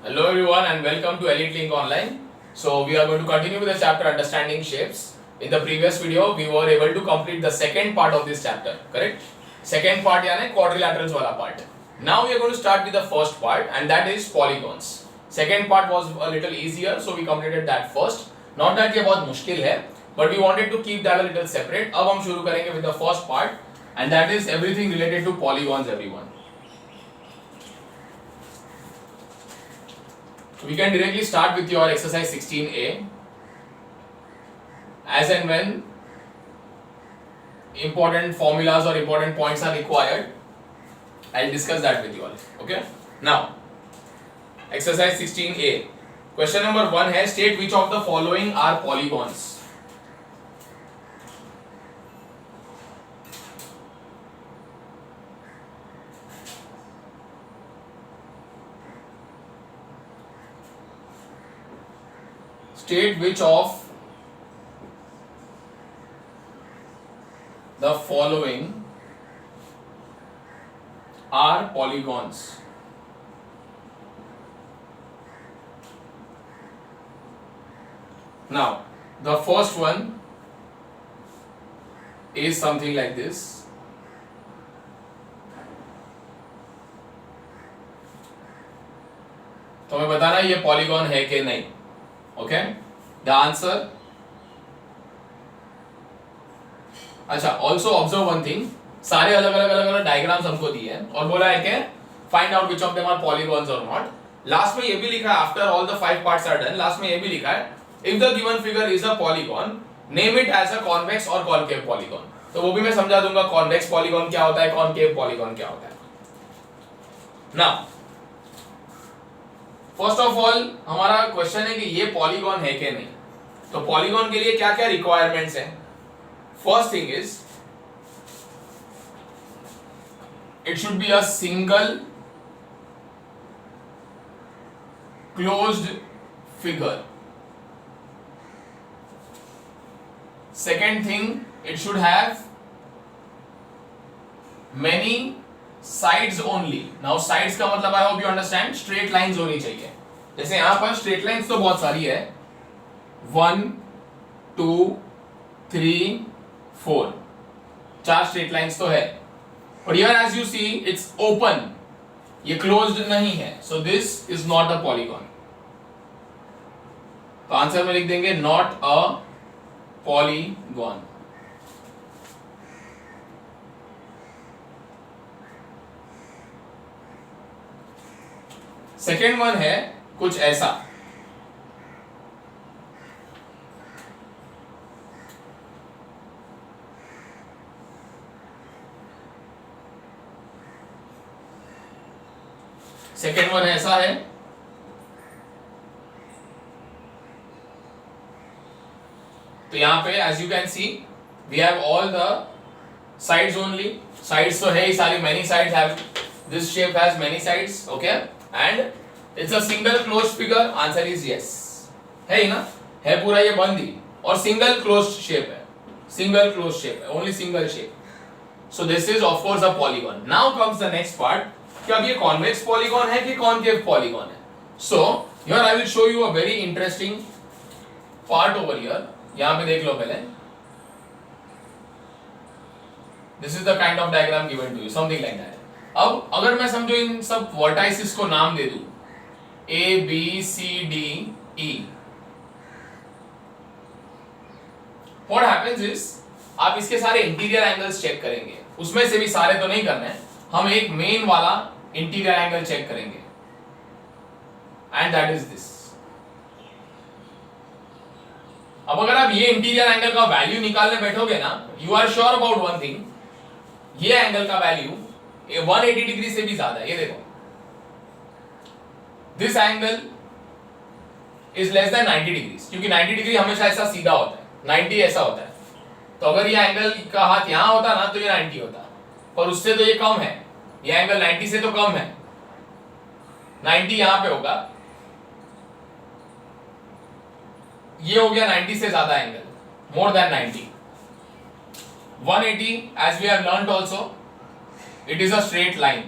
Hello everyone and welcome to Elite Link Online. So we are going to continue with the chapter Understanding Shapes. In the previous video we were able to complete the second part of this chapter, correct? Second part यानी quadrilaterals वाला part. Now we are going to start with the first part and that is polygons. Second part was a little easier so we completed that first. Not that ये बहुत मुश्किल है but we wanted to keep that a little separate. अब हम शुरू करेंगे with the first part and that is everything related to polygons everyone. We can directly start with your exercise 16a. As and when important formulas or important points are required, I'll discuss that with you all. Okay? Now, exercise 16a. Question number 1 है state which of the following are polygons. State which of the following are polygons. Now, the first one is something like this. तो हमें बताना ये polygon है कि नहीं. Okay the answer. अच्छा, also observe one thing, सारे अलग अलग डायग्राम्स हमको दिए हैं और बोला है कि find out which of them are polygons or not. Last में ये भी लिखा है after all the 5 parts are done, last में ये भी लिखा है if the given figure is a polygon name it as a convex or concave polygon. तो वो भी मैं समझा दूंगा कॉन्वेक्स पॉलीगॉन क्या होता है, कॉनकेव पॉलीगॉन क्या होता है. नाउ फर्स्ट ऑफ ऑल हमारा क्वेश्चन है कि ये पॉलीगॉन है कि नहीं. तो पॉलीगॉन के लिए क्या क्या रिक्वायरमेंट्स हैं. First thing is it should be a single closed figure. Second thing it should have many sides only. Now sides का मतलब I hope you understand straight lines होनी चाहिए. जैसे यहां पर स्ट्रेट लाइंस तो बहुत सारी है, 1 2 3 4, 4 स्ट्रेट लाइंस तो है. और here as you see it's open, ये क्लोज्ड नहीं है, so this is not a polygon. तो आंसर में लिख देंगे not a polygon. Second one है कुछ ऐसा. सेकेंड वन ऐसा है. तो यहां पे as you can see we have all the sides only. Sides तो है ही सारी, many sides have, this shape has many sides. Okay and it's a single closed figure. answer is yes. है ही ना, है पूरा ये बंद ही और सिंगल क्लोज्ड शेप है, सिंगल क्लोज्ड शेप है, only single shape. So this is of course a polygon. Now comes the next part कि अब ये कॉन्वेक्स पॉलीगॉन है कि कॉनकेव पॉलीगॉन है. So here I will show you a very interesting part over here. यहां पे देख लो पहले. This is the kind of diagram given to you, something like that. अब अगर मैं समझो इन सब वर्टाइसिस को नाम दे दूं A B C D E, what happens is आप इसके सारे इंटीरियर एंगल्स चेक करेंगे. उसमें से भी सारे तो नहीं करने हैं, हम एक मेन वाला इंटीरियर एंगल चेक करेंगे एंड दैट इज दिस. अब अगर आप ये इंटीरियर एंगल का वैल्यू निकालने बैठोगे ना, you are sure about one thing, ये एंगल का वैल्यू 180 डिग्री से भी ज्यादा है. ये देखो, this angle is less than 90 degree, क्योंकि 90 डिग्री हमेशा ऐसा सीधा होता है, 90 ऐसा होता है. तो अगर ये एंगल का हाथ यहां होता ना तो ये 90 होता, पर उससे तो ये कम है. ये एंगल 90 से तो कम है, 90 यहां पे होगा, ये हो गया 90 से ज्यादा angle, more than 90. 180 as we have learnt also, it is a straight line.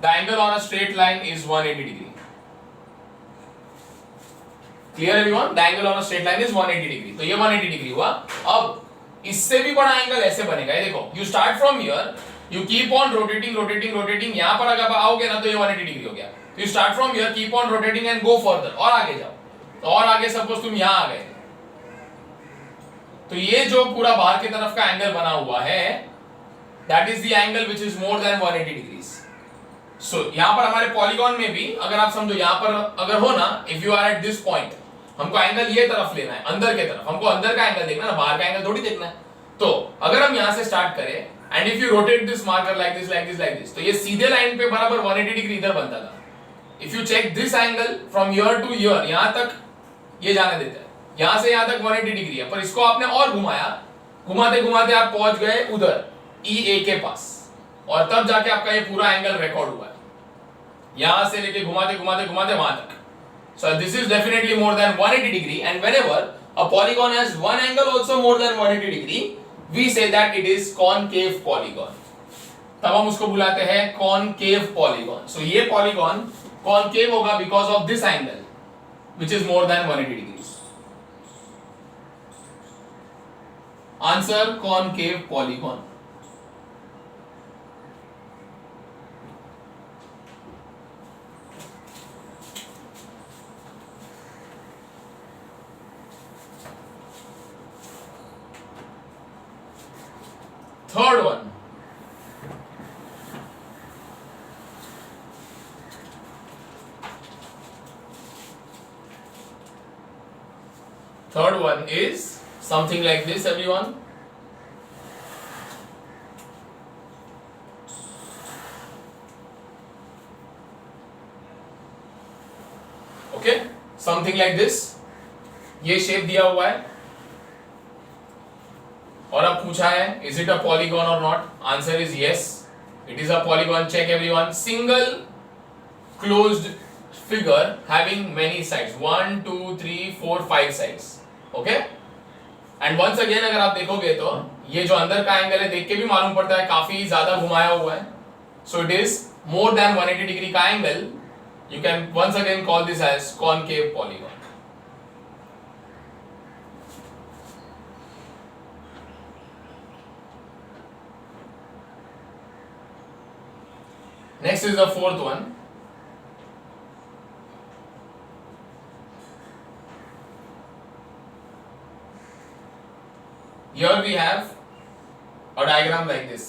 The angle on a straight line is 180 degree. Clear everyone? The angle on a straight line is 180 degree. तो ये 180 degree हुआ। अब इससे भी बड़ा angle ऐसे बनेगा, ये देखो, you start from here, you keep on rotating rotating rotating, यहां पर अगर आओगे ना तो ये 180 डिग्री हो गया। तो you start from here, keep on rotating and go further, और आगे जाओ। तो और आगे सपोज तुम यहां आ गए, तो ये जो पूरा बाहर की तरफ का एंगल बना हुआ है, that is the angle which is more than 180 degrees. So यहां पर हमारे पॉलीगॉन में भी अगर आप समझो, यहां पर अगर हो ना, if you are at this point, हमको एंगल ये तरफ लेना है, अंदर के तरफ, हमको अंदर का एंगल देखना है, बाहर का एंगल थोड़ी देखना है। तो अगर हम यहां से स्टार्ट करें and if you rotate this marker like this like this like this, तो ये सीधे लाइन पे बराबर 180 डिग्री इधर बनता था। If you check this angle from here to here, यहां तक ये जाने देता है, यहां से यहां तक 180 डिग्री है, पर इसको आपने और घुमाया, घुमाते घुमाते आप पहुंच गए उधर EA के पास, और तब जाके आपका ये पूरा एंगल रिकॉर्ड हुआ है, यहां से लेके घुमाते घुमाते घुमाते वहां तक। So this is definitely more than 180 degree, and whenever a polygon has one angle also more than 180 degree, we say that it is concave polygon. तब हम उसको बुलाते हैं concave polygon. So ये polygon concave होगा because of this angle, which is more than 180 degrees. Answer: concave polygon. Third one. Third one is something like this, everyone. Okay, something like this. ये shape दिया हुआ है और अब पूछा है इज इट अ पॉलीगॉन और not. Answer is yes, it is a polygon. Check everyone, single closed figure having many sides, 1 2 3 4 5 sides. Okay, and once again अगर आप देखोगे तो ये जो अंदर का एंगल है, देख के भी मालूम पड़ता है काफी ज्यादा घुमाया हुआ है। So it is more than 180 degree का angle. You can once again call this as concave polygon. Next is the fourth one. Here we have a diagram like this.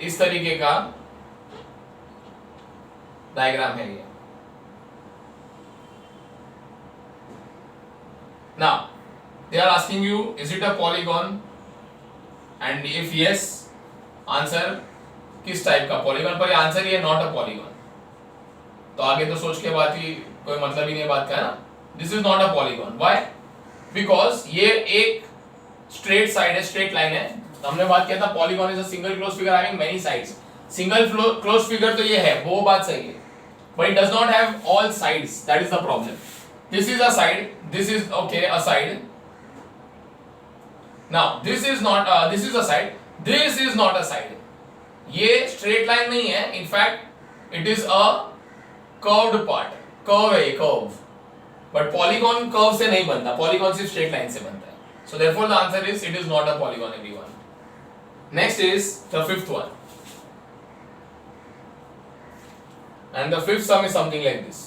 इस तरीके का डायग्राम है ये। Now they are asking you, is it a polygon? And if yes, answer किस type का polygon. पर answer ये not a polygon. तो आगे तो सोच के बात ही कोई मतलब ही नहीं बात का, है ना। This is not a polygon. Why? Because ये एक स्ट्रेट साइड है, स्ट्रेट लाइन है। तो हमने बात किया था polygon is a single closed figure having many sides. Single closed figure तो ये है, वो बात सही है, but it does not have all sides, that is the problem. This is a side, this is okay a side. Now this is a side, this is not a side. ये straight line नहीं है, in fact it is a curved part, curve है ये, curve. But polygon curve से नहीं बनता, polygon सिर्फ straight line से बनता है। So therefore the answer is it is not a polygon, everyone. Next is the fifth one, and the fifth sum is something like this.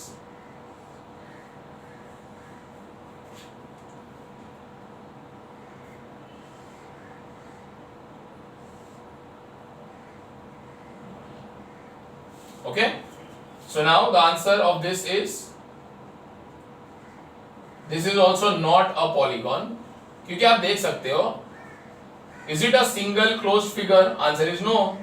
Okay, so now the answer of this is also not a polygon, क्योंकि आप देख सकते हो, is it a single close figure? Answer is no.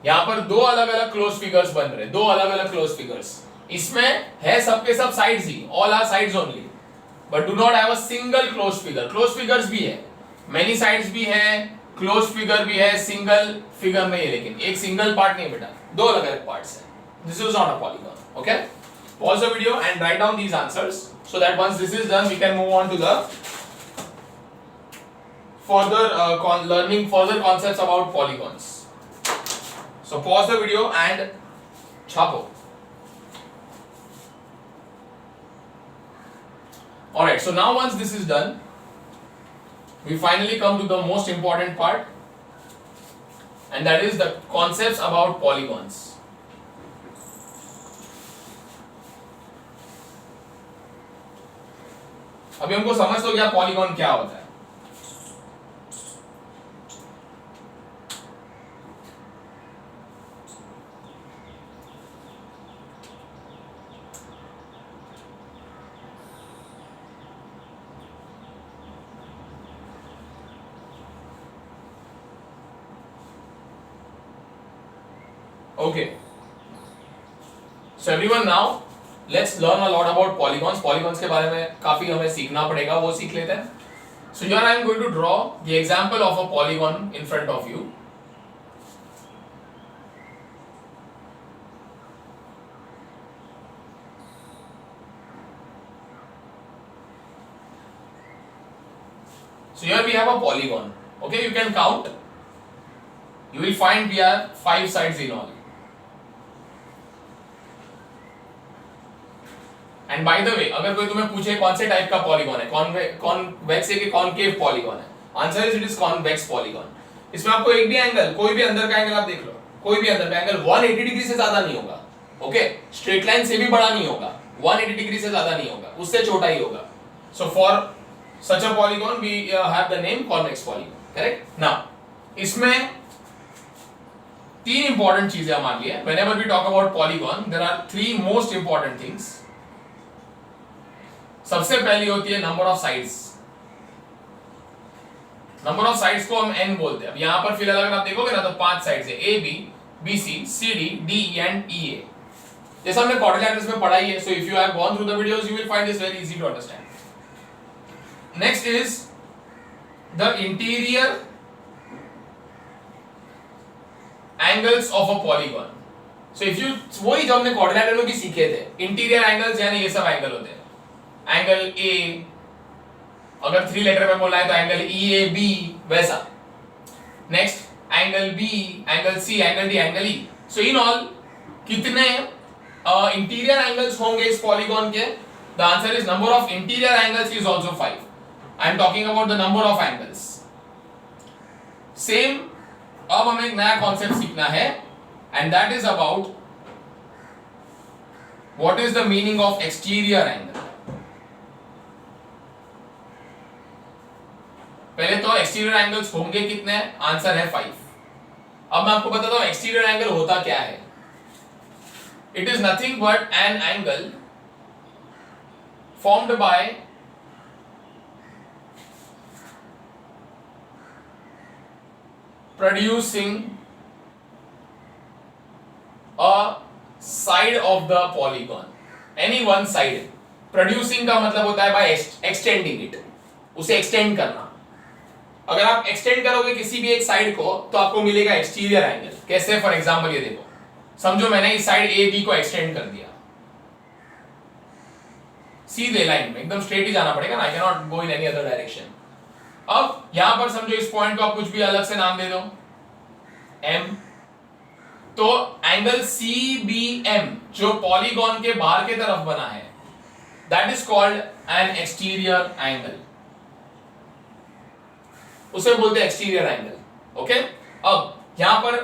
यहां पर दो अलग अलग क्लोज फिगर्स बन रहे, दो अलग अलग क्लोज फिगर्स। इसमें है सबके सब साइड्स ही, all are sides only, but do not have a single close figure. Close figures भी है, मेनी साइड्स भी है, क्लोज फिगर भी है, सिंगल फिगर नहीं है, लेकिन एक सिंगल पार्ट नहीं बेटा, दो अलग अलग पार्ट्स है। This is not a polygon. Okay, Pause the video and write down these answers so that once this is done, we can move on to the further learning further concepts about polygons. So pause the video and chapo. Alright, so now once this is done, we finally come to the most important part, and that is the concepts about polygons. अभी हमको समझ तो गया polygon क्या होता है. Okay. So everyone, now let's learn a lot about polygons. Polygons के बारे में काफी हमें सीखना पड़ेगा, वो सीख लेते हैं. So here I am going to draw the example of a polygon in front of you. So here we have a polygon. Okay, you can count. You will find we have 5 sides in all. And bye the वे, अगर कोई तुम्हें पूछे कौन से type का polygon है, convex है कि कॉनकेव पॉलीगॉन है, answer is it is convex polygon. इसमें आपको एक भी एंगल, कोई भी अंदर का एंगल आप देख लो, कोई भी अंदर का एंगल 180 डिग्री से ज्यादा नहीं होगा. ओके, स्ट्रेट लाइन से भी बड़ा नहीं होगा, 180 डिग्री से ज्यादा नहीं होगा, उससे छोटा ही होगा. So for such a polygon we have the name convex polygon. Correct. Now इसमें तीन इंपॉर्टेंट चीजें हमारे लिए. Whenever we talk about polygon, there are 3 most important things. सबसे पहली होती है number of sides. Number of sides को हम n बोलते हैं. अब यहां पर फिलहाल अगर आप देखोगे ना तो 5 साइड्स है, A B, B C, C D, D and E A. जैसा हमने क्वाड्रिलैटरल्स में पढ़ा ही है. So if you have gone through the videos you will find this very easy to understand. Next is the interior angles of a polygon. So if you, वही जो हमने quadrilateral की सीखे थे, इंटीरियर एंगल्स यानी ये सब एंगल होते हैं. एंगल ए, अगर 3 लेटर में बोला है तो एंगल ई ए बी, वैसा. Next angle B, angle C, angle D, angle E. So in all कितने इंटीरियर एंगल्स होंगे इस पॉलीगॉन के? The answer is number of interior angles is also 5. I am talking about the number of angles. Same अब हमें एक नया concept सीखना है, and that is about what is the meaning of exterior angle. पहले तो exterior angles होंगे कितने? आंसर है 5. अब मैं आपको बताता हूं एक्सटीरियर एंगल होता क्या है. It is nothing but an angle formed by producing a side of the polygon, any one side. Producing का मतलब होता है बाय एक्सटेंडिंग इट, उसे एक्सटेंड करना. अगर आप एक्सटेंड करोगे किसी भी एक साइड को तो आपको मिलेगा एक्सटीरियर एंगल. कैसे? फॉर एग्जांपल ये देखो, समझो मैंने इस साइड ए बी को एक्सटेंड कर दिया सीधे लाइन में, एकदम स्ट्रेट ही जाना पड़ेगा ना, I can not go in any other direction. अब यहां पर समझो इस पॉइंट को आप कुछ भी अलग से नाम दे दो, एम. तो एंगल सी बी एम जो पॉलीगॉन के बाहर की तरफ बना है, that is called an exterior angle. उसे बोलते हैं एक्सटीरियर एंगल. ओके. अब यहां पर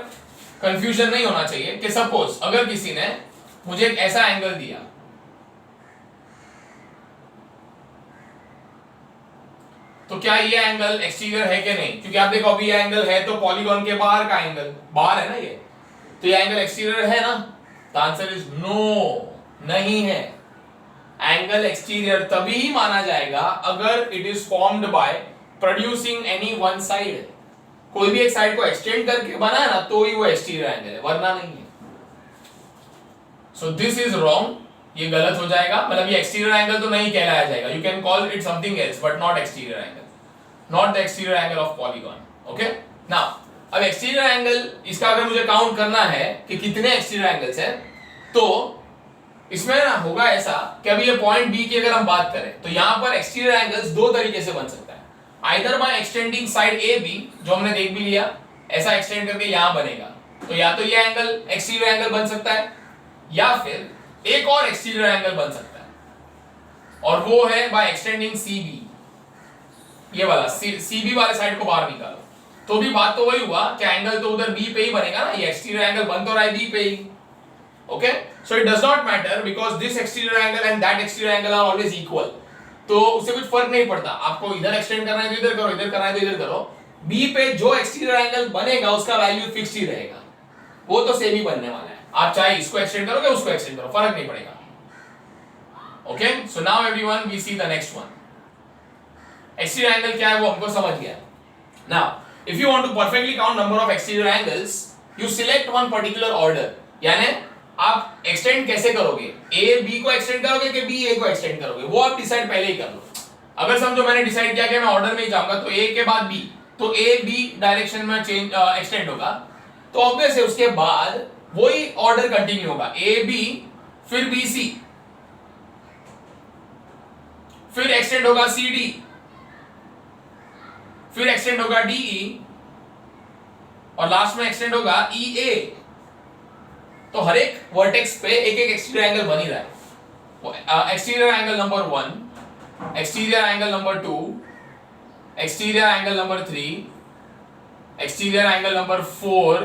कंफ्यूजन नहीं होना चाहिए कि सपोज अगर किसी ने मुझे एक ऐसा एंगल दिया, तो क्या ये एंगल एक्सटीरियर है कि नहीं? क्योंकि आप देखो अभी ये एंगल है तो पॉलीगॉन के बाहर का एंगल, बाहर है ना ये, तो ये एंगल एक्सटीरियर है ना? द आंसर इज नो, नहीं है. एंगल एक्सटीरियर तभी ही माना जाएगा अगर it is formed by producing any one side. कोई भी एक साइड को एक्सटेंड करके बना है ना तो ही वो एक्सटीरियर एंगल है, वरना नहीं है. सो दिस इज रॉन्ग, ये गलत हो जाएगा. मतलब ये एक्सटीरियर एंगल तो नहीं कहलाया जाएगा. You can call it something else but not exterior angle, not the exterior angle of polygon. Okay. Now अब एक्सटीरियर एंगल, इसका अगर मुझे काउंट करना है कि कितने एक्सटीरियर एंगल्स हैं, तो इसमें ना होगा ऐसा कि अभी ये पॉइंट बी की अगर हम बात करें तो यहां पर एक्सटीरियर एंगल्स दो तरीके से बन सकता है, either by extending side A B, जो हमने देख भी लिया, ऐसा एक्सटेंड करके यहां बनेगा, तो या तो ये एंगल एक्सटीरियर एंगल बन सकता है, या फिर एक और एक्सटीरियर एंगल बन सकता है, और वो है बाय एक्सटेंडिंग सी बी, ये वाला सी बी वाले साइड को बाहर निकालो, तो भी बात तो वही हुआ कि एंगल तो उधर बी पे ही बनेगा ना, ये एक्सटीरियर एंगल बन तो रहा है बी पे ही। Okay, so it does not matter because this exterior angle and that exterior angle are always equal. तो उससे कुछ फर्क नहीं पड़ता, आपको इधर एक्सटेंड करना है तो इधर करो, इधर करना है तो इधर करो, बी पे जो एक्सटीरियर एंगल बनेगा उसका वैल्यू फिक्स्ड ही रहेगा, वो तो सेम ही बनने वाला है, आप चाहे इसको एक्सटेंड करोगे उसको एक्सटेंड करो, फर्क नहीं पड़ेगा। Okay, so now everyone we see the next one. Exterior angle क्या है वो हमको समझ गया। Now if you want to perfectly count number of exterior angles, you select one particular order, यानी आप एक्सटेंड कैसे करोगे, ए बी को एक्सटेंड करोगे कि बी ए को एक्सटेंड करोगे, वो आप डिसाइड पहले ही कर लो। अगर समझो मैंने डिसाइड किया कि मैं ऑर्डर में ही जाऊंगा, तो ए के बाद बी, तो ए बी डायरेक्शन में चेंज एक्सटेंड होगा, तो ऑब्वियस है उसके बाद वही ऑर्डर कंटिन्यू होगा, ए बी फिर बी सी, फिर एक्सटेंड होगा सी डी, फिर एक्सटेंड होगा डी ई, और लास्ट में एक्सटेंड होगा ई ए। तो हर एक वर्टेक्स पे एक एक एक्सटीरियर एंगल बन ही रहा है, exterior angle number 1, exterior angle number 2, exterior angle number 3, exterior angle number 4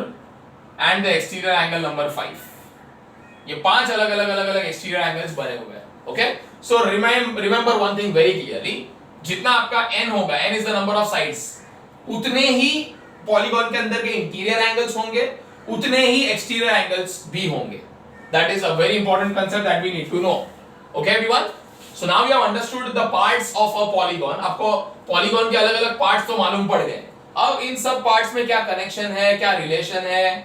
and the exterior angle number 5। ये पांच अलग अलग एक्सटीरियर एंगल्स बने हुए हैं। Okay, so remember one thing very clearly, जितना आपका n होगा, n is the number of sides, उतने ही पॉलीगॉन के अंदर के इंटीरियर एंगल्स होंगे, उतने ही एक्सटीरियर एंगल्स भी होंगे। That is a very important concept that we need to know. Okay everyone, so now we have understood the parts of a polygon. आपको polygon के अलग अलग पार्ट्स तो मालूम पड़ गए, अब इन सब पार्ट्स में क्या कनेक्शन है, क्या रिलेशन है,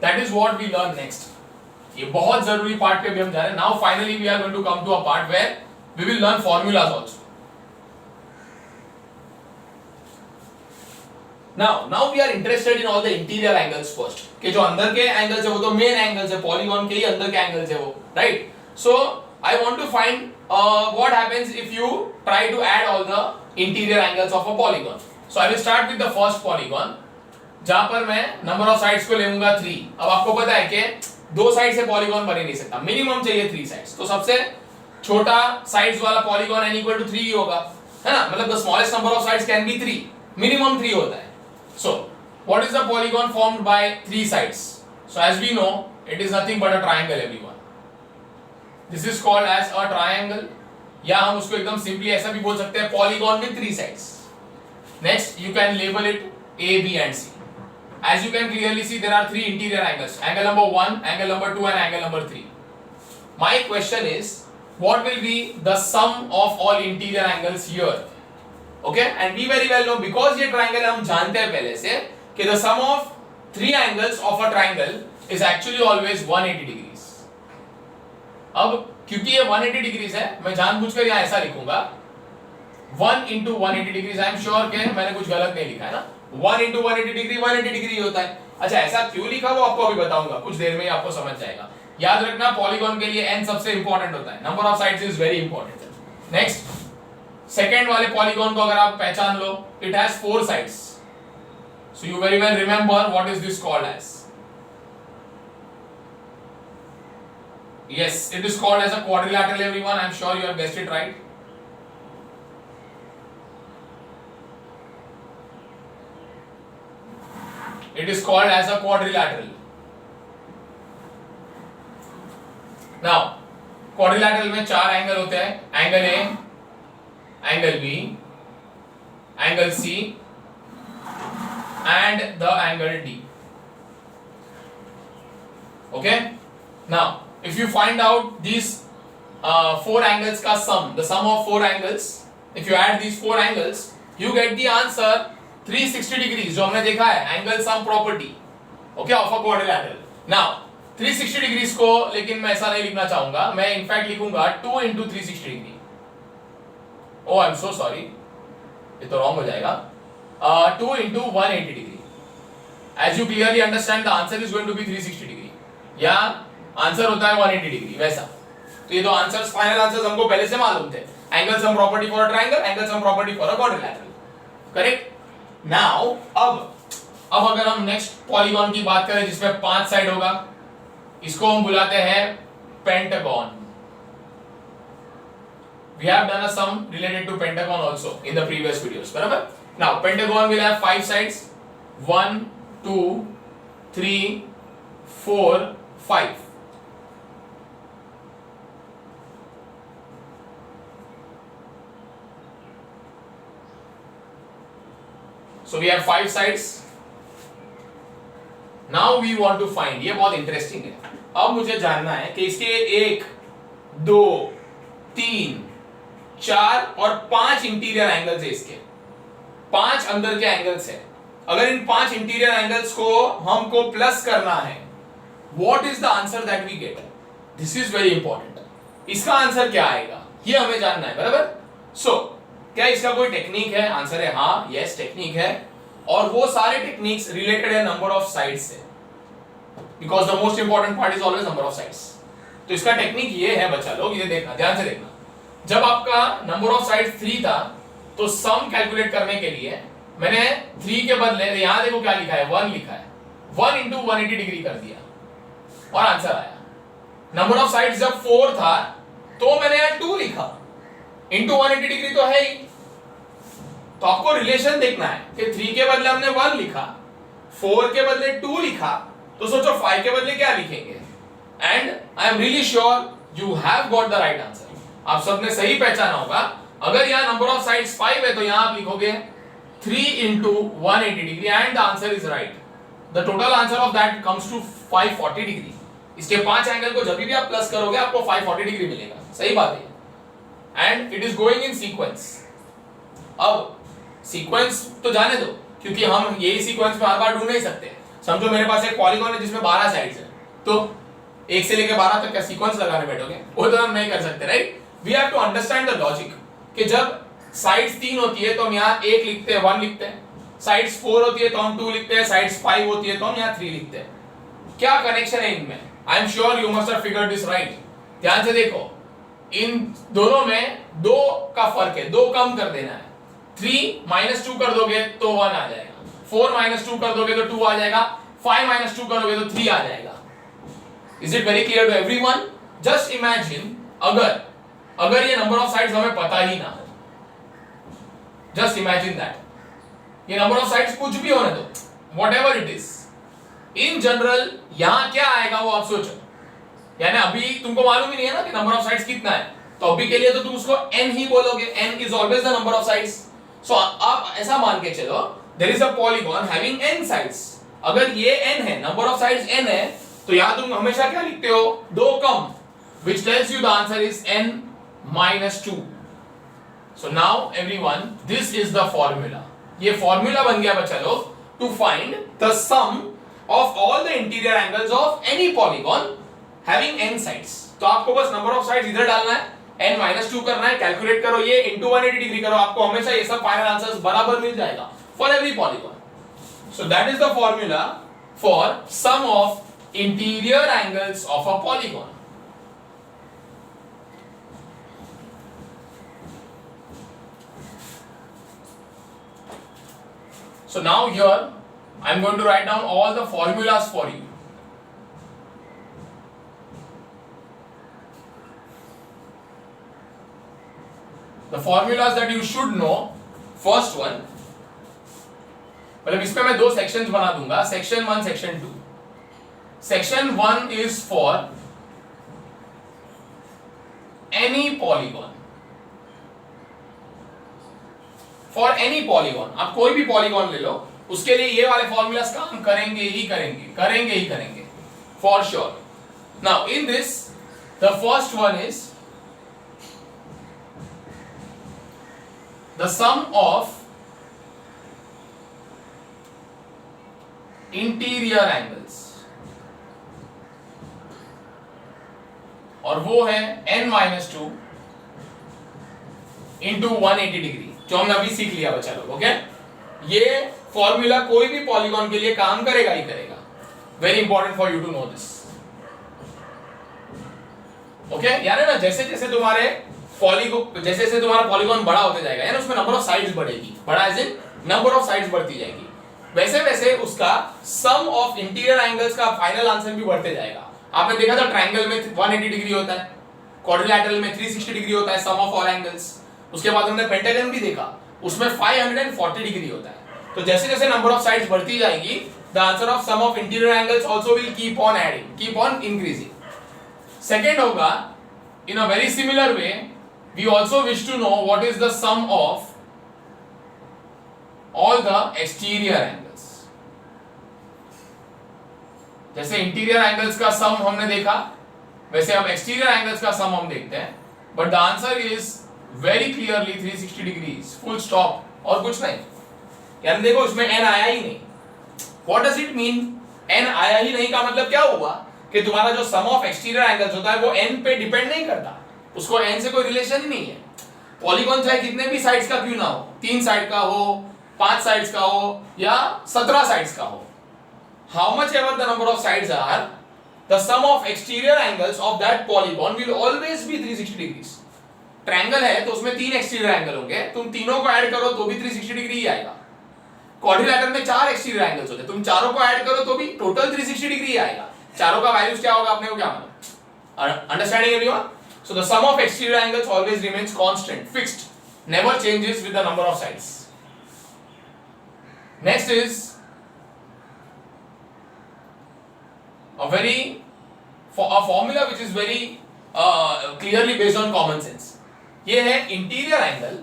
that is what we learn next. ये बहुत जरूरी पार्ट पे भी हम जा रहे हैं। Now finally we are going to come to a part where we will learn formulas also. Now we are interested in all the interior angles first, कि जो अंदर के एंगल्स है वो तो मेन एंगल्स है, पॉलीगॉन के ही अंदर के एंगल्स है वो, right? So I want to find what happens if you try to add all the interior angles of a polygon. So I will start with the first polygon, जहां पर मैं number of sides को लेऊंगा 3। अब आपको पता है कि दो साइड से पॉलीगॉन बन ही नहीं सकता, मिनिमम चाहिए 3 साइड्स, तो सबसे छोटा साइड्स वाला पॉलीगॉन n equal to 3 ही होगा, है ना? मतलब the smallest number of sides can be 3, minimum 3 होता है। So, what is the polygon formed by 3 sides? So, as we know, it is nothing but a triangle, everyone. This is called as a triangle. या हम उसको एकदम simply ऐसा भी बोल सकते हैं, polygon with 3 sides. Next, you can label it A, B, and C. As you can clearly see, there are 3 interior angles: angle number 1, angle number 2, and angle number 3. My question is, what will be the sum of all interior angles here? Okay, and we very well know, because ये triangle हम जानते हैं पहले से, कि the sum of 3 angles of a triangle is actually always 180 degrees. अब क्योंकि ये 180 degrees है, मैं जानबूझकर यहाँ ऐसा लिखूंगा 1 into 180 degrees. I am sure कि मैंने कुछ गलत नहीं लिखा है ना, 1 into 180 degree 180 degree होता है। अच्छा, ऐसा क्यों लिखा वो आपको अभी बताऊंगा, कुछ देर में ही आपको समझ जाएगा। याद रखना, पॉलीगॉन के लिए n सबसे इंपॉर्टेंट होता है, number of sides is very important. Next, second वाले पॉलीगॉन को अगर आप पहचान लो, it has 4 sides, so you very well remember what is this called as. Yes, it is called as a quadrilateral everyone. I am sure you have guessed it right. It is called as a quadrilateral. Now quadrilateral में 4 angle होते हैं, angle A, angle B, angle C, and the angle D. Okay, now if you find out these 4 angles का sum, the sum of 4 angles, if you add these 4 angles, you get the answer 360 degrees, जो हमने देखा है angle sum property, okay, of a quadrilateral. Now 360 degrees को लेकिन मैं ऐसा नहीं लिखना चाहूंगा, मैं इनफैक्ट लिखूंगा 2 into 360 degree. Oh, I'm so sorry, ये तो wrong हो जाएगा। 2 into 180 degree. As you clearly understand, the answer is going to be 360 degree. या आंसर होता है 180 degree, वैसा। तो ये दो आंसर्स, फाइनल आंसर्स हमको पहले से मालूम थे। Angle sum property for a triangle, angle sum property for a quadrilateral, correct. Now अब अगर हम नेक्स्ट पॉलीगॉन की बात करें जिसमें 5 साइड होगा, इसको हम बुलाते हैं pentagon. We have done a sum related to pentagon also in the previous videos, बराबर। Now pentagon will have 5 sides, 1 2 3 4 5। So we have 5 sides. Now we want to find, ये बहुत इंटरेस्टिंग है। अब मुझे जानना है कि इसके 1 2 3 4 और 5 इंटीरियर एंगल्स है, इसके 5 अंदर के एंगल्स है। अगर इन 5 इंटीरियर एंगल्स को हमको प्लस करना है, what is the answer that we get? This is very important. इसका आंसर क्या आएगा ये हमें जानना है, बराबर। सो क्या इसका कोई टेक्निक है? आंसर है हाँ, यस टेक्निक है, और वो सारे टेक्निक्स रिलेटेड है नंबर ऑफ साइड्स से, because the most important part is always number of sides. तो इसका टेक्निक ये है बच्चा लोग, ये देखना, ध्यान से देखना। जब आपका नंबर ऑफ साइड्स 3 था तो सम कैलकुलेट करने के लिए मैंने 3 के बदले यहां देखो क्या लिखा है, 1 लिखा है, 1 इंटू 180 डिग्री कर दिया और आंसर आया। नंबर ऑफ साइड्स जब 4 था तो मैंने यहां 2 लिखा, इंटू 180 डिग्री तो है ही। तो आपको रिलेशन देखना है कि 3 के बदले हमने 1 लिखा, 4 के बदले 2 लिखा, तो सोचो 5 के बदले क्या लिखेंगे। And I am really sure you have got the right answer. आप सबने सही पहचाना होगा। अगर यहाँ नंबर ऑफ साइड्स 5 है तो यहाँ आप लिखोगे 3 into 180 degree and the answer is right. The total answer of that comes to 540 degree. इसके 5 एंगल को जब भी आप प्लस करोगे आपको 540 डिग्री मिलेगा, सही बात है। And it is going in sequence. अब सीक्वेंस तो जाने दो, क्योंकि हम यही सीक्वेंस में हर बार ढूंढ नहीं सकते। समझो मेरे पास एक पॉलीगॉन है जिसमें 12 साइड्स है, तो 1 से लेकर 12 तक का सीक्वेंस लगाने बैठोगे, वो तो हम नहीं कर सकते, right. We have to understand the logic कि जब साइड्स 3 होती है तो हम यहाँ 1 लिखते हैं, 1 लिखते हैं, साइड्स 4 होती है तो हम 2 लिखते हैं, साइड्स 5 होती है तो हम यहाँ 3 लिखते हैं। क्या कनेक्शन है इनमें? आई am sure you must have figured this right. ध्यान से देखो, इन दोनों में 2 का फर्क है, 2 कम कर देना है। 3 माइनस 2 कर दोगे तो 1 आ जाएगा, 4 माइनस 2 कर दोगे तो 2 आ जाएगा, 5 माइनस 2 करोगे तो 3 आ जाएगा। Is it very clear to everyone? Just imagine अगर ये नंबर ऑफ साइड्स हमें पता ही ना हो, जस्ट इमेजिन दैट। ये नंबर ऑफ साइड्स कुछ भी होने दो, whatever it is, in general यहां क्या आएगा वो आप सोचो। यानी अभी तुमको मालूम ही नहीं है ना कि नंबर ऑफ साइड्स कितना है, तो अभी के लिए तो तुम उसको n ही बोलोगे, n is always the number of sides. So आप ऐसा मान के चलो there is a polygon having n sides. अगर ये n है, नंबर ऑफ साइड्स n है, तो यहां तुम हमेशा क्या लिखते हो? 2 कम, which tells you the answer is n minus 2. So now everyone, this is the formula. ये formula बन गया बच्चा लोग to find the sum of all the interior angles of any polygon having n sides. तो आपको बस number of sides इधर डालना है, n minus 2 करना है, कैलकुलेट करो ये into 180 डिग्री करो, आपको हमेशा ये सब फाइनल आंसर्स बराबर मिल जाएगा for every polygon. So that is the formula for sum of interior angles of a polygon. So now here I am going to write down all the formulas for you. The formulas that you should know. First one, मतलब इसमें मैं 2 sections बना दूंगा, section 1, section 2. Section 1 is for any polygon. For any polygon, आप कोई भी polygon ले लो, उसके लिए ये वाले फॉर्मूलास काम करेंगे ही करेंगे for sure. Now in this, the first one is the sum of interior angles, और वो है n-2 इंटू 180 डिग्री, जो हमने अभी सीख लिया बच्चा लोग। ओके, ये फॉर्मूला कोई भी पॉलीगॉन के लिए काम करेगा ही करेगा। Very important for you to know this. Okay यानी ना जैसे जैसे तुम्हारे पॉलीगॉन जैसे जैसे तुम्हारा पॉलीगॉन बड़ा होते जाएगा यानी उसमें नंबर ऑफ साइड्स बढ़ेगी, बड़ा as in number of sides बढ़ती जाएगी, वैसे वैसे उसका सम ऑफ इंटीरियर एंगल्स का फाइनल आंसर भी बढ़ते जाएगा। आपने देखा था ट्रायंगल में 180 डिग्री होता है, क्वाड्रिलैटरल में 360 डिग्री होता है, सम ऑफ ऑल एंगल्स। उसके बाद हमने पेंटागन भी देखा, उसमें 540 डिग्री होता है। तो जैसे जैसे नंबर ऑफ साइड्स बढ़ती जाएगी, the answer of sum of interior angles also will keep on adding, keep on increasing. Second होगा, in a very similar way we also wish to know what is the sum of all the exterior angles. जैसे interior angles का sum हमने देखा, वैसे अब exterior angles का सम हम देखते हैं, but the answer is very clearly 360 degrees, full stop, और कुछ नहीं। यानी देखो इसमें n आया ही नहीं। What does it mean? n आया ही नहीं का मतलब क्या हुआ कि तुम्हारा जो सम ऑफ एक्सटीरियर एंगल्स होता है वो n पे डिपेंड नहीं करता, उसको n से कोई रिलेशन ही नहीं है। पॉलीगॉन चाहे कितने भी साइड्स का क्यों ना हो, 3 साइड का हो, 5 साइड्स का हो या 17 साइड्स का हो, how much ever the number of sides are, the sum of exterior angles of that polygon will always be 360 degrees. Triangle है तो उसमें 3 एक्सटीरियर एंगल होंगे, तुम तीनों को ऐड करो तो भी 360 डिग्री ही आएगा। क्वाड्रिलैटरल में 4 एक्सटीरियर एंगल्स होते हैं, तुम चारों को ऐड करो तो भी टोटल 360 डिग्री आएगा। चारों का वैल्यूज क्या होगा अपने को क्या मालूम? Understanding everyone? So the sum of exterior angles always remains constant, fixed, never changes with the number of sides. Next is a formula which is very clearly based on common sense. ये है interior angle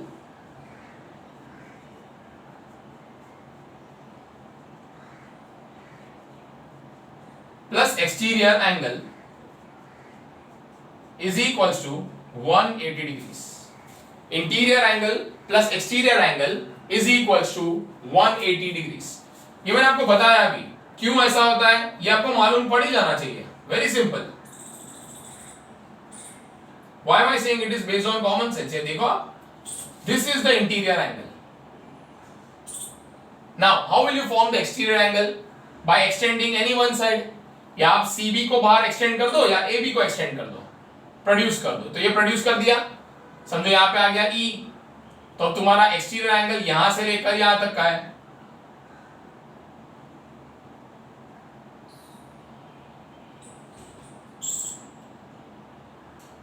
plus exterior angle is equals to 180 degrees. Interior angle plus exterior angle is equals to 180 degrees. ये मैंने आपको बताया अभी क्यों ऐसा होता है, ये आपको मालूम पड़ ही जाना चाहिए। Very simple. Why am I saying it is based on common sense? ये देखो, this is the interior angle. Now, how will you form the exterior angle? By extending any one side. या आप CB को बाहर extend कर दो या AB को एक्सटेंड कर दो, प्रोड्यूस कर दो। तो ये प्रोड्यूस कर दिया, समझो यहाँ पे आ गया E, तो तुम्हारा एक्सटीरियर एंगल यहां से लेकर यहां तक का है।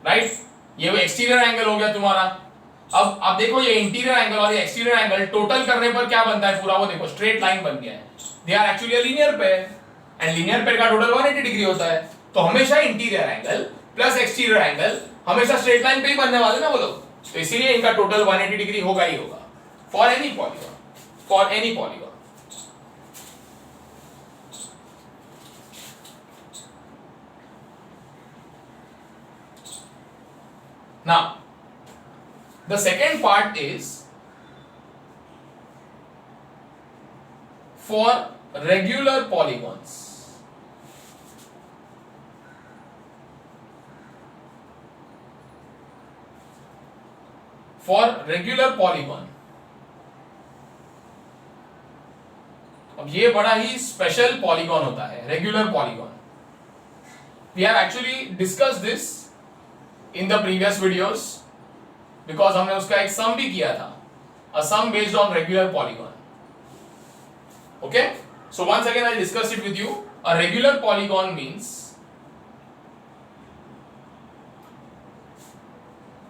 राइट, ये वो एक्सटीरियर एंगल हो गया तुम्हारा। अब देखो ये इंटीरियर एंगल और ये एक्सटीरियर एंगल टोटल करने पर क्या बनता है पूरा, वो देखो स्ट्रेट लाइन बन गया है। They are actually a linear pair and linear pair का टोटल 180 डिग्री होता है। तो हमेशा interior angle plus exterior angle हमेशा स्ट्रेट लाइन पे ही बनने वाले ना वो लोग, तो इसीलिए इनका टोटल 180 डिग्री होगा ही होगा for any polygon, for any polygon. Now, the second part is for regular polygons. For regular polygon, अब ये बड़ा ही स्पेशल पॉलीगॉन होता है, regular polygon. We have actually discussed this in the previous videos because हमने उसका एक सम भी किया था, a sum based on regular polygon. Okay, so once again I'll discuss it with you. A regular polygon means,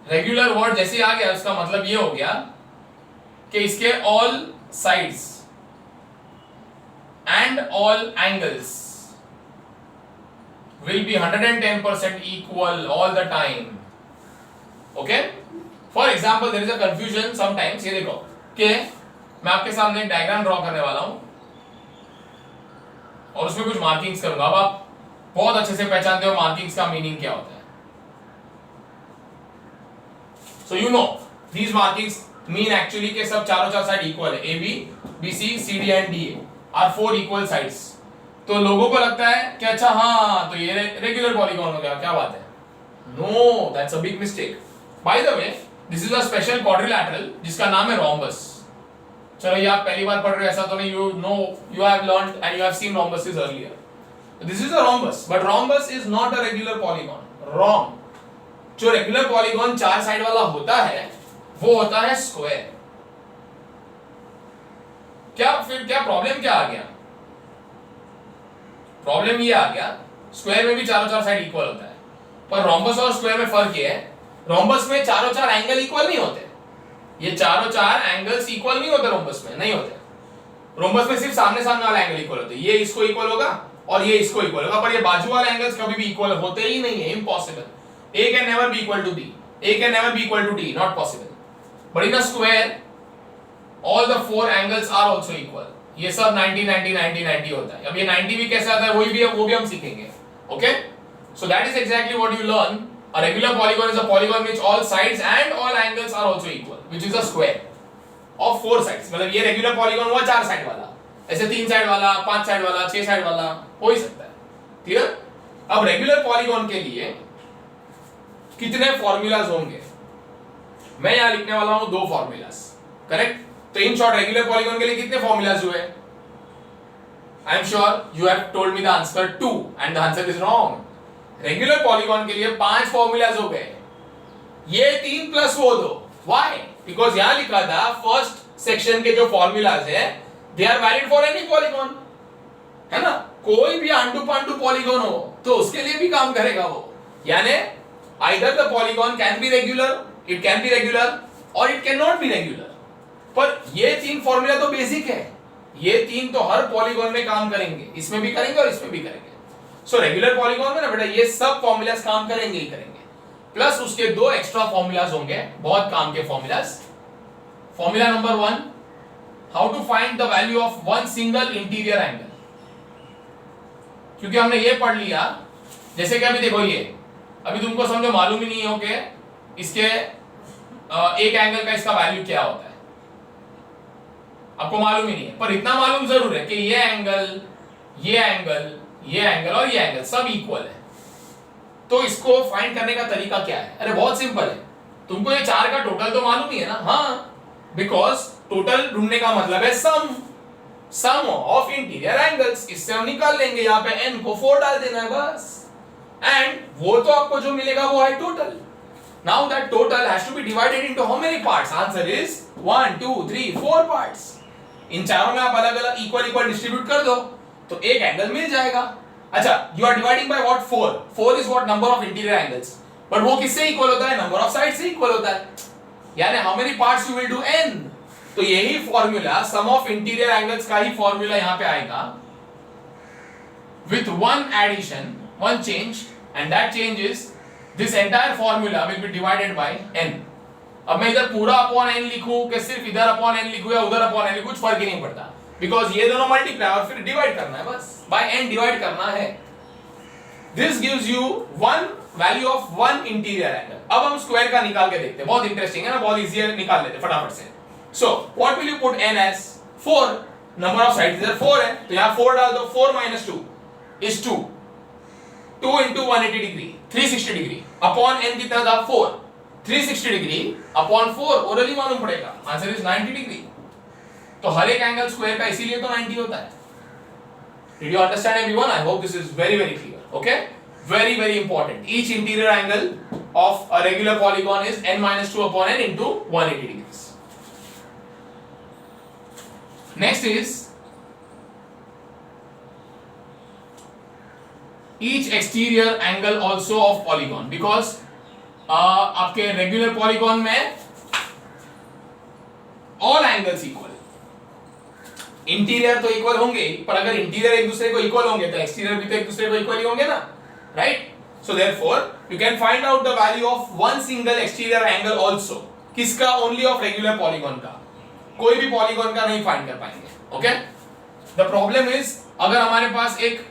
regular word जैसे आ गया उसका मतलब ये हो गया कि इसके all sides and all angles will be 110% equal all the time. Okay? For example, there is a confusion sometimes. ये देखो कि मैं आपके सामने एक डायग्राम ड्रॉ करने वाला हूं और उसमें कुछ मार्किंग्स करूंगा। अब आप बहुत अच्छे से पहचानते हो मार्किंग्स का मीनिंग क्या होता है। So you know these markings mean actually कि सब चारों चार साइड इक्वल है। AB, BC, CD and DA are 4 equal sides. तो लोगों को लगता है कि अच्छा हाँ तो ये रेगुलर पॉलीगॉन हो गया, क्या बात है। No, that's a big mistake. By the way, this is a special quadrilateral जिसका नाम है रोम्बस। चलो ये आप पहली बार पढ़ रहे हो ऐसा तो नहीं, you know you have learned and you have seen rhombuses earlier. This is a rhombus, but rhombus is not a regular polygon. Wrong. जो रेगुलर पॉलीगॉन 4 साइड वाला होता है वो होता है स्क्वायर। क्या प्रॉब्लम क्या आ गया? प्रॉब्लम ये आ गया स्क्वायर में भी चारों साइड इक्वल होता है, पर रोम्बस और स्क्वायर में फर्क ये है, रोम्बस में चारों एंगल इक्वल नहीं होते। ये चारों एंगल्स इक्वल नहीं होते रोम्बस में, नहीं होते। रोम्बस में सिर्फ सामने वाला एंगल इक्वल होते हैं, ये इसको इक्वल होगा और ये इसको इक्वल होगा, पर ये बाजू वाले एंगल्स कभी भी इक्वल होते ही नहीं है, impossible. A can never be equal to B, A can never be equal to D, not possible. But in a square all the 4 angles are also equal. ये सब 90 90 90 90 होता है। अब ये 90 भी कैसे आता है वो भी हम सीखेंगे। Okay, so that is exactly what you learn. A regular polygon is a polygon which all sides and all angles are also equal, which is a square of 4 sides। मतलब ये रेगुलर पॉलीगॉन हुआ 4 side वाला, ऐसे 3 side वाला, 5 side वाला, 6 side वाला हो ही सकता है। क्लियर? अब रेगुलर पॉलीगॉन के लिए कितने फॉर्मूलाज होंगे? मैं यहां लिखने वाला हूं 2 फॉर्मूलाज, करेक्ट? तो इन शॉर्ट रेगुलर पॉलीगॉन के लिए कितने फॉर्मूलाज हुए? आई am sure you have told me the answer 2 and the answer is wrong. Regular polygon के लिए 5 फॉर्मूलाज हो गए, ये 3 प्लस वो 2। व्हाई? बिकॉज यहां लिखा था फर्स्ट सेक्शन के जो फॉर्मूलाज है they are valid for any polygon, है ना? कोई भी आंटू पांटू पॉलीगॉन हो तो उसके लिए भी काम करेगा वो। यानी either the polygon can be regular, it can be regular और it can not be regular. पर ये 3 फॉर्मूला तो बेसिक है, ये 3 तो हर पॉलीगॉन में काम करेंगे, इसमें भी करेंगे और इसमें भी करेंगे। सो रेगुलर पॉलीगॉन में ना बेटा ये सब फॉर्मूलाज काम करेंगे ही करेंगे, प्लस उसके 2 एक्स्ट्रा फॉर्मूलाज होंगे, बहुत काम के formulas. Formula number 1, how to find the value of one single interior angle. क्योंकि हमने ये पढ़ लिया, जैसे कि अभी देखो ये अभी तुमको समझो मालूम ही नहीं हो कि इसके एक एंगल का इसका वैल्यू क्या होता है, आपको मालूम ही नहीं है, पर इतना मालूम जरूर है कि ये एंगल, ये एंगल, ये एंगल और ये एंगल सब इक्वल है। तो इसको फाइंड करने का तरीका क्या है? अरे बहुत सिंपल है, तुमको ये 4 का टोटल तो मालूम ही है ना? हाँ, बिकॉज टोटल ढूंढने का मतलब है सम ऑफ इंटीरियर एंगल्स। इससे हम निकाल लेंगे, यहाँ पे n को 4 डाल देना है बस, एंड वो तो आपको जो मिलेगा वो है total. Now that total has to be divided into how many parts? Answer is 1 2 3 4 parts. इन चारों में आप अलग अलग इक्वल डिस्ट्रीब्यूट कर दो तो एक एंगल मिल जाएगा। अच्छा, you are dividing by what? 4 is what? Number of interior angles. But वो किससे इक्वल होता है? नंबर ऑफ साइड से इक्वल होता है। यानी how many parts you will do n। तो यही formula sum of interior angles का ही फॉर्मूला यहां पे आएगा with one addition, one change, and that change is this entire formula will be divided by n। अब मैं इधर पूरा अपॉन n लिखूं कि सिर्फ इधर अपॉन n लिखूं या उधर अपॉन n लिखूं, कुछ फर्क ही नहीं पड़ता, बिकॉज ये दोनों मल्टीप्लाई और फिर डिवाइड करना है, बस बाय n डिवाइड करना है। This gives you one value of one interior angle. अब हम स्क्वायर का निकाल के देखते हैं, बहुत इंटरेस्टिंग है ना, बहुत इजी है, निकाल लेते हैं फटाफट से। So what will you put n as? 4, number of sides इधर 4 है तो यहां 4 डाल दो, 4 - 2 is 2, 2 into 180 degree 360 degree upon n कितना था? 4, 360 डिग्री अपॉन 4 ओरली मालूम पड़ेगा, आंसर इज 90 डिग्री। तो हर एक एंगल स्क्वायर का इसीलिए तो 90 होता है। Did you understand everyone? I hope this is very clear. Okay? Very important. Each interior angle of a regular polygon is n-2 upon n into 180 degrees. Next is each exterior angle also of polygon, because आपके regular polygon में all angles equal। Interior तो equal होंगे, पर अगर interior एक दूसरे को equal होंगे तो एक्सटीरियर भी तो एक दूसरे को इक्वल ही होंगे ना, right? So therefore you can find out the value of one single exterior angle also. किसका? ओनली ऑफ रेगुलर पॉलीगॉन का, कोई भी पॉलीगॉन का नहीं फाइंड कर पाएंगे। ओके, द प्रॉब्लम इज अगर हमारे पास एक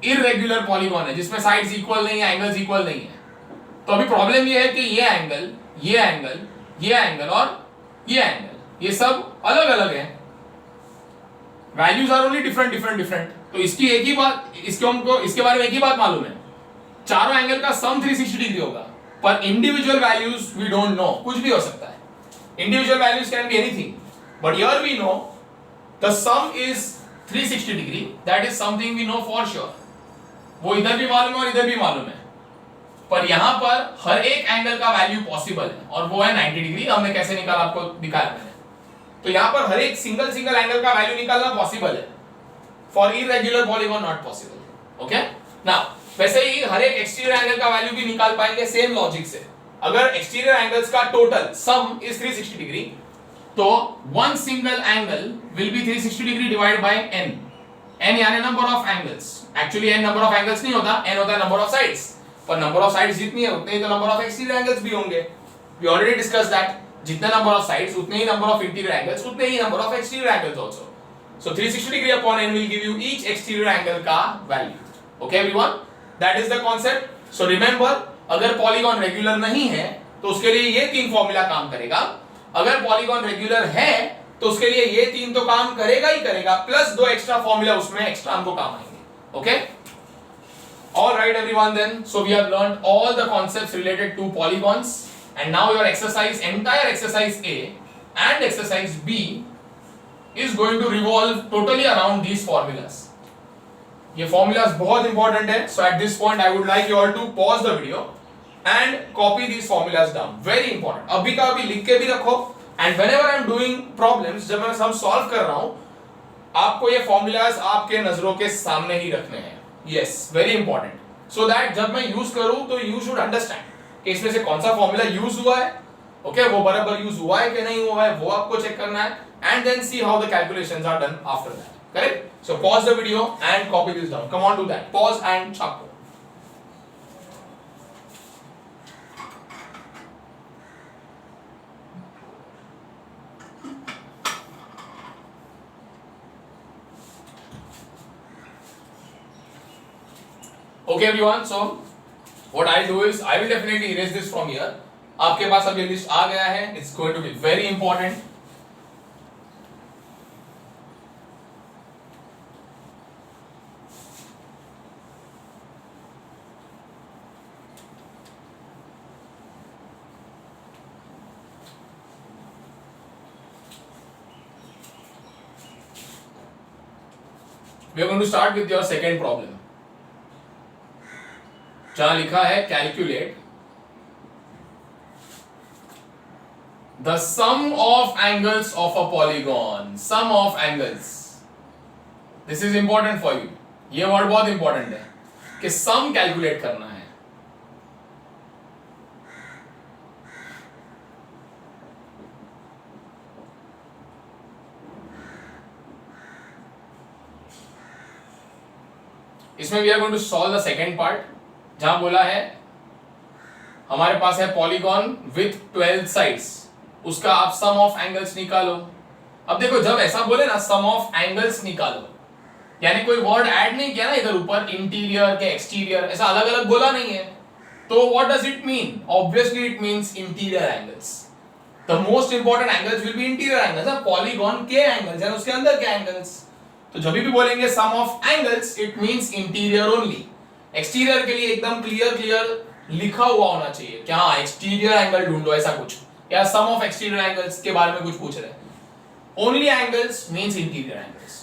इररेगुलर पॉलीगॉन है जिसमें साइड्स इक्वल नहीं है, एंगल्स इक्वल नहीं है, तो अभी प्रॉब्लम ये है कि ये एंगल, ये एंगल, ये एंगल और ये एंगल, ये सब अलग अलग है, वैल्यूज आर ओनली डिफरेंट। तो इसकी एक ही बात, इसके बारे में एक ही बात मालूम है, चारों एंगल का सम 360 डिग्री होगा, पर individual values we don't know, कुछ भी हो सकता है। Individual values can be anything, but here we know the sum is 360 degree, that is something we know for sure. वो इधर भी मालूम है और इधर भी मालूम है, पर यहां पर हर एक एंगल का वैल्यू पॉसिबल है और वो है 90 डिग्री। हमने कैसे निकाला आपको दिखाया मैंने। तो यहां पर हर एक सिंगल एंगल का वैल्यू निकालना पॉसिबल है, for irregular polygon not possible. Okay, now वैसे ही हर एक एक्सटीरियर एंगल का वैल्यू भी निकाल पाएंगे सेम लॉजिक से। अगर एक्सटीरियर एंगल्स का टोटल सम इज 360 डिग्री, तो one single angle will be 360 degree divide by n। n यानी number of angles. Actually n number of angles नहीं होता, n होता है नंबर ऑफ साइड्स, पर नंबर ऑफ साइड्स जितनी है उतने ही तो नंबर ऑफ एक्सटीरियर एंगल्स भी होंगे। वी ऑलरेडी डिस्कस दैट, जितने नंबर ऑफ साइड्स उतने ही नंबर ऑफ इंटीरियर एंगल्स, उतने ही number of exterior angles also. So 360 degree upon n will give you each exterior angle का value. Okay everyone, that is the concept. So remember, अगर polygon regular नहीं है तो उसके लिए ये तीन फॉर्मूला काम करेगा। अगर polygon regular है तो उसके लिए ये तीन तो काम करेगा ही करेगा, प्लस दो एक्स्ट्रा फॉर्मूला उसमें एक्स्ट्रा हमको काम आएंगे। Okay? All right everyone then. So we have learned all the concepts related to polygons, and now your exercise, entire exercise A and exercise B is going to revolve totally around these formulas. ये formulas बहुत important है, so at this point I would like you all to pause the video and copy these formulas down. Very important. अभी का अभी लिख के भी रखो, and whenever I am doing problems, जब मैं सम solve कर रहा हूँ, आपको ये formulas आपके नजरों के सामने ही रखने हैं. Yes, very important. So that जब मैं use करूँ तो you should understand कि इसमें से कौन सा formula use हुआ है, okay, वो बराबर use हुआ है कि नहीं हुआ है, वो आपको check करना है. And then see how the calculations are done after that. Correct? So pause the video and copy this down. Come on, do that. Pause and chapo. Okay everyone, so what I'll do is I will definitely erase this from here. आपके पास अब ये list आ गया है. It's going to be very important. We are going to start with your second problem. जहां लिखा है calculate the sum of angles of a polygon. Sum of angles. This is important for you. ये word बहुत important है कि sum calculate करना है. इसमें we are going to solve the second part, जहां बोला है हमारे पास है पॉलीगॉन विथ 12 साइड्स, उसका आप सम ऑफ एंगल्स निकालो. अब देखो जब ऐसा बोले ना सम ऑफ एंगल्स निकालो, यानी कोई वर्ड ऐड नहीं किया ना इधर ऊपर इंटीरियर के एक्सटीरियर, ऐसा अलग अलग बोला नहीं है. तो what does it mean? Obviously it means interior angles. The most important angles will be interior angles. Polygon के एंगल्स यानी उसके अंदर के एंगल्स. तो जब भी बोलेंगे sum of angles it means interior only. Exterior के लिए एकदम क्लियर लिखा हुआ होना चाहिए कि हाँ एक्सटीरियर एंगल ढूंढो, ऐसा कुछ, या सम ऑफ एक्सटीरियर एंगल्स के बारे में कुछ पूछ रहे हैं. Only angles means interior angles.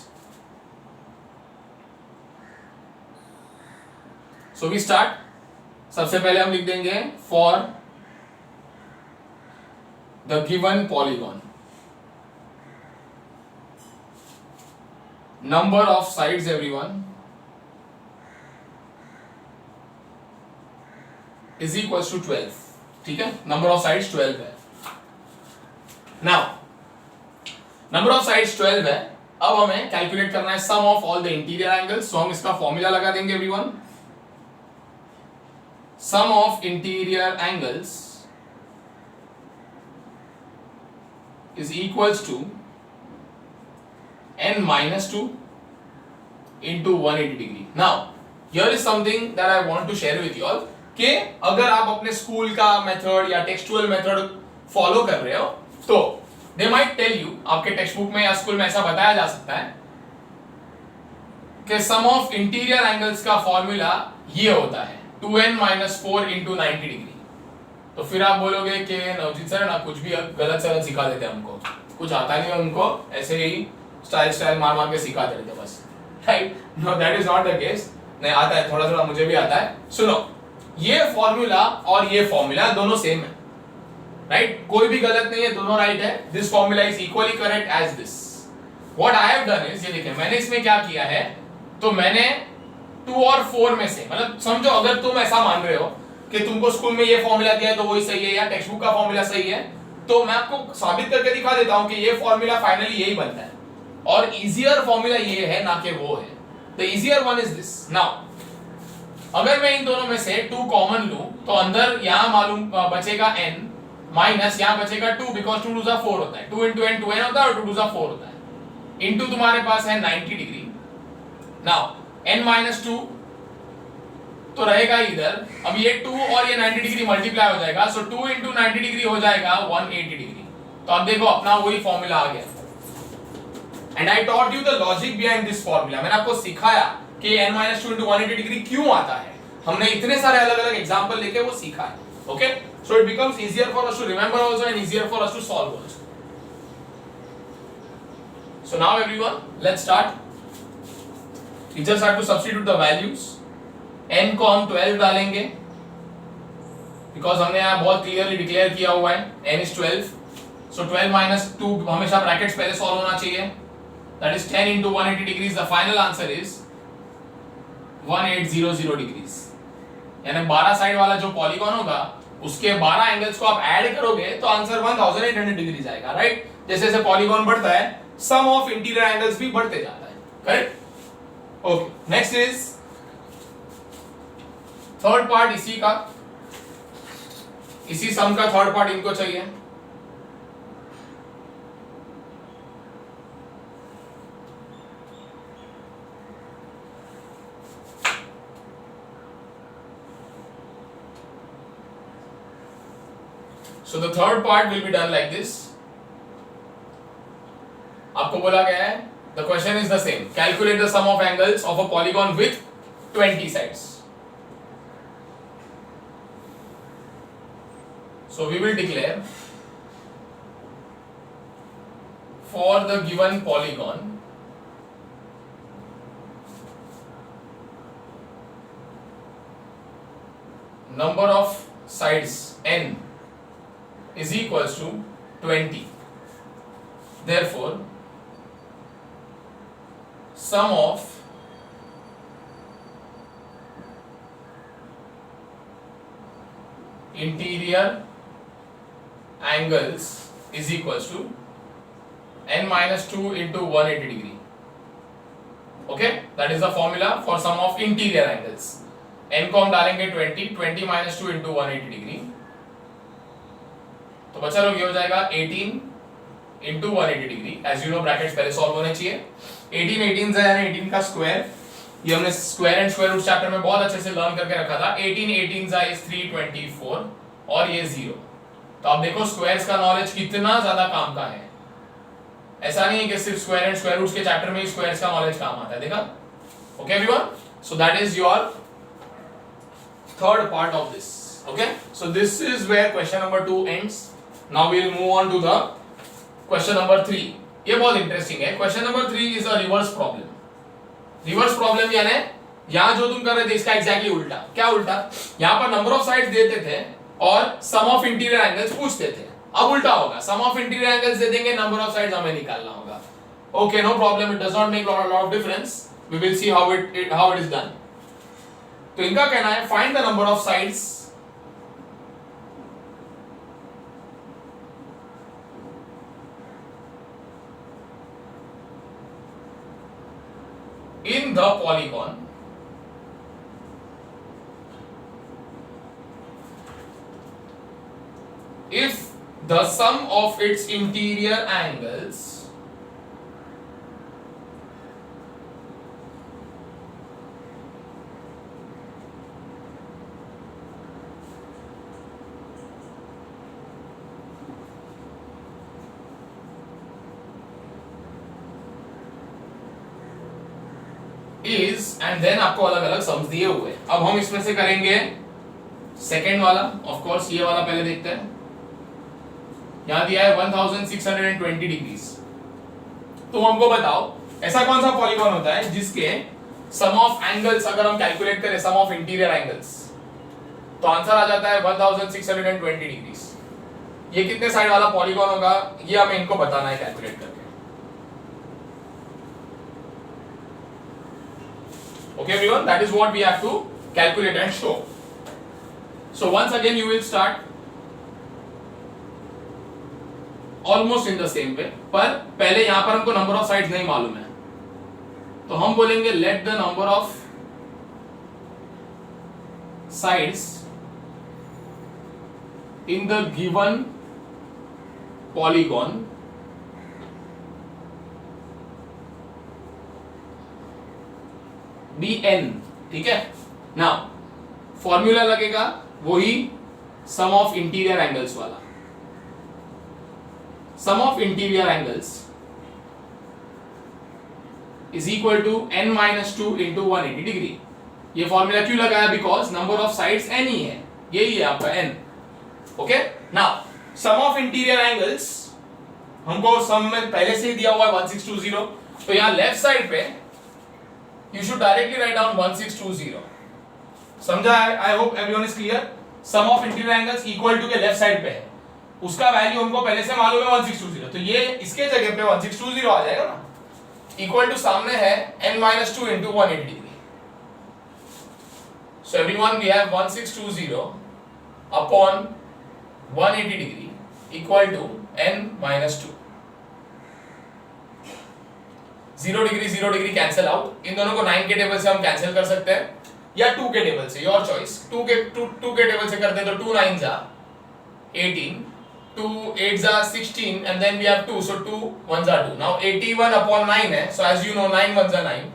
So we start. सबसे पहले हम लिख देंगे for the given polygon number of sides everyone is equals to 12. ठीक है, number of sides 12 है. now number of sides 12 है. अब हमें कैलकुलेट करना है sum of all the interior angles. so हम इसका फॉर्मूला लगा देंगे everyone. sum of interior angles is equals to n minus 2 into 180 degree. Now, here is something that I want to share with you all. कि अगर आप अपने school का method या टेक्सचुअल मेथड फॉलो कर रहे हो तो they might tell you, आपके टेक्स्ट बुक में या स्कूल में ऐसा बताया जा सकता है कि सम ऑफ इंटीरियर एंगल्स का फॉर्मूला ये होता है 2n minus 4 into 90 डिग्री. तो फिर आप बोलोगे कि नवजीत सर ना कुछ भी गलत सलत सिखा देते हैं हमको, कुछ आता नहीं है उनको, ऐसे ही स्टाइल मार के सिखाते रहते बस. Right? No, that is not the case. नहीं आता है, थोड़ा थोड़ा मुझे भी आता है. सुनो, ये फॉर्मूला और ये फॉर्मूला दोनों सेम है, राइट? कोई भी गलत नहीं है, दोनों राइट है. This formula is equally correct as this. What I have done is, ये देखिए मैंने इसमें क्या किया है, तो मैंने 2 और 4 में से, मतलब समझो अगर तुम ऐसा मान रहे हो कि तुमको स्कूल में ये फॉर्मूला दिया है तो वही सही है, या टेक्स्ट बुक का फॉर्मूला सही है, तो मैं आपको साबित करके दिखा देता हूं कि ये फॉर्मूला फाइनली यही बनता है, और इजियर फॉर्मूला ये है ना कि वो है. The easier one is this. Now अगर मैं इन दोनों में से 2 कॉमन लूं तो अंदर यहां मालूम बचेगा n माइनस यहां बचेगा 2, बिकॉज 2 2 4 होता है, 2 into n 2n होता है और 2 2 4 होता है, इनटू तुम्हारे पास है 90 डिग्री. नाउ n माइनस 2 तो रहेगा इधर. अब ये 2 और ये 90 डिग्री मल्टीप्लाई हो जाएगा, सो 2 into 90 डिग्री हो जाएगा 180 डिग्री. तो अब देखो अपना वही फॉर्मूला आ गया. And I taught you the logic behind this formula. मैंने आपको सिखाया कि n माइनस 2 into 180 डिग्री क्यों आता है. हमने इतने सारे अलग अलग एग्जाम्पल लेके वो सीखा है. Okay, so it becomes easier for us to remember also and easier for us to solve also. So now everyone, let's start. You just have to substitute the values. n को हम 12 डालेंगे, because हमने यहाँ बहुत clearly declare किया हुआ है n is 12. So 12 minus 2 हमेशा ब्रैकेट्स पहले सॉल्व होना चाहिए. That is 10 into 180 degrees. The final answer is 1800 degrees. यानी 12 साइड वाला जो पॉलीगॉन होगा उसके 12 एंगल्स को आप ऐड करोगे तो आंसर 1800 डिग्रीज आएगा, राइट? जैसे जैसे पॉलीगॉन बढ़ता है सम ऑफ इंटीरियर एंगल्स भी बढ़ते जाता है, correct? Okay, next is third part इसी का, इसी सम का थर्ड पार्ट इनको चाहिए. So the third part will be done like this. आपको बोला गया है, the question is the same. Calculate the sum of angles of a polygon with 20 sides. So we will declare for the given polygon number of sides n is equals to 20. Therefore, sum of interior angles is equals to n minus 2 into 180 degree. Okay, that is the formula for sum of interior angles. n को हम डालेंगे 20 minus 2 into 180 degree. तो बचा लोग ये हो जाएगा 18 into 180 degree. As you know brackets पहले सॉल्व होने चाहिए. 18 18 से यानी 18 का स्क्वायर, ये हमने square and square root chapter में बहुत अच्छे से लर्न करके रखा था. 18 18 जा इज 324 और ये 0. तो आप देखो स्क्वायर्स का नॉलेज कितना ज्यादा काम का है. ऐसा नहीं है कि सिर्फ स्क्वायर एंड स्क्वायर रूट्स के चैप्टर में ही स्क्वायर्स का नॉलेज काम आता है. देखा? Okay everyone, so that is your third part of this. Okay, so this is where question number 2 ends. Now we will move on to the question number 3. ये बहुत इंटरेस्टिंग है. Question number 3 is a reverse problem. Reverse problem यानी यहाँ जो तुम कर रहे थे इसका एग्जैक्टली उल्टा. क्या उल्टा? यहाँ पर नंबर ऑफ साइड्स देते थे और सम ऑफ इंटीरियर एंगल्स पूछते थे. अब उल्टा होगा, सम ऑफ इंटीरियर एंगल्स दे देंगे, नंबर ऑफ साइड्स हमें निकालना होगा. Okay, no problem, it does not make lot of difference. We will see how it is done. तो इनका कहना है find the number of sides in the polygon if the sum of its interior angles is and then आपको अलग अलग sums दिए हुए. अब हम इसमें से करेंगे सेकेंड वाला. ऑफ कोर्स ये वाला पहले देखते हैं. यहां दिया है 1620 डिग्रीज. तो हमको बताओ ऐसा कौन सा पॉलीगॉन होता है जिसके सम ऑफ एंगल्स अगर हम कैलकुलेट करें, सम ऑफ इंटीरियर एंगल्स तो आंसर आ जाता है 1620 डिग्रीज। ये कितने साइड वाला पॉलीगॉन होगा ये हमें इनको बताना है कैलकुलेट करके। Okay everyone, that is what we have to calculate and show. So once again you will start almost in the same way, पर पहले यहां पर हमको नंबर ऑफ साइड्स नहीं मालूम है, तो हम बोलेंगे let the number of sides in the given polygon be n. ठीक है, नाउ फॉर्मूला लगेगा वही सम ऑफ इंटीरियर एंगल्स वाला। Sum of interior angles is equal to n minus two into 180 degree. ये फॉर्मूला क्यों लगाया? Because number of sides n ही है, यही है आपका n। Okay, now sum of interior angles हमको सम में पहले से ही दिया हुआ है 1620, तो यहां लेफ्ट साइड पे you should directly write down 1620। समझा है? I hope everyone is clear। sum of interior angles equal to के लेफ्ट साइड पे है, उसका वैल्यू हमको पहले से मालूम है 1620, तो ये इसके जगह पे 1620 आ जाएगा ना, इक्वल टू सामने है n minus 2 into 180 degree. So everyone we have 1620 upon 180 degree equal to n minus 2। 0 degree cancel out, इन दोनों को 9 के टेबल से हम कैंसिल कर सकते हैं या 2 के टेबल से, योर चॉइस। 2 के टेबल से करते हैं तो 2 9 जा 18, 2 8 जा 16 एंड देन वी हैव 2, सो 2 1 जा 2। नाउ 81 अपॉन 9 है, सो एज यू नो 9 1 जा 9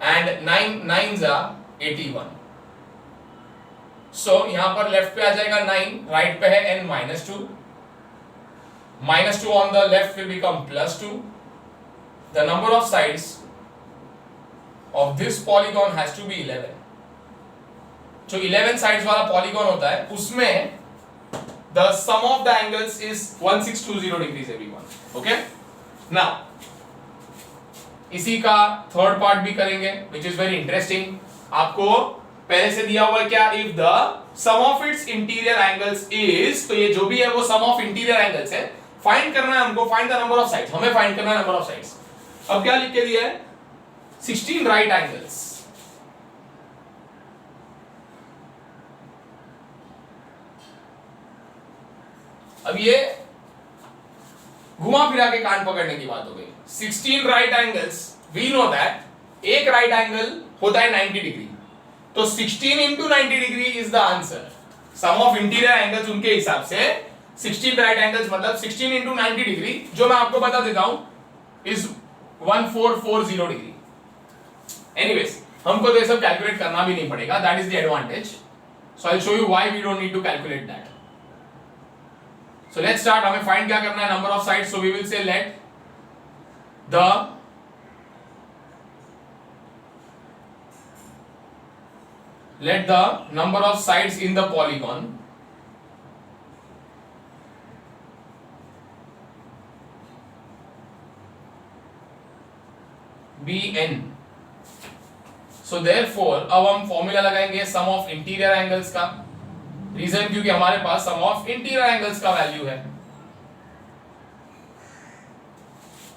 एंड 9 9 जा 81। सो यहां पर लेफ्ट पे आ जाएगा 9, राइट पे है n minus 2, minus 2 on the left will become plus 2। The number of sides of this polygon has to be 11। जो 11 sides वाला polygon होता है उसमें the sum of the angles is 1620 degrees everyone। Okay? Now इसी का third part भी करेंगे which is very interesting। आपको पहले से दिया हुआ है क्या? If the sum of its interior angles is, तो ये जो भी है वो sum of interior angles है, फाइंड करना है हमको, find the number of sides, हमें फाइंड करना है नंबर ऑफ साइड्स। अब क्या लिख के दिया है? 16 राइट एंगल्स। अब ये घुमा फिरा के कान पकड़ने की बात हो गई। 16 right angles, we know that एक राइट एंगल होता है 90 डिग्री, तो 16 into 90 degree is the answer. Sum of interior angles उनके हिसाब से 16 राइट एंगल्स मतलब 16 into 90 डिग्री, जो मैं आपको बता देता हूं इज 1440 डिग्री। एनीवेज हमको तो ये सब कैलकुलेट करना भी नहीं पड़ेगा, that is the advantage. So I will show you why we don't need to calculate that. So let's start. हमें फाइंड क्या करना है? Number of sides. So we will say let the number of sides in the polygon be n। So therefore अब हम formula लगाएंगे सम of interior angles का। Reason क्योंकि हमारे पास सम ऑफ इंटीरियर एंगल्स का वैल्यू है।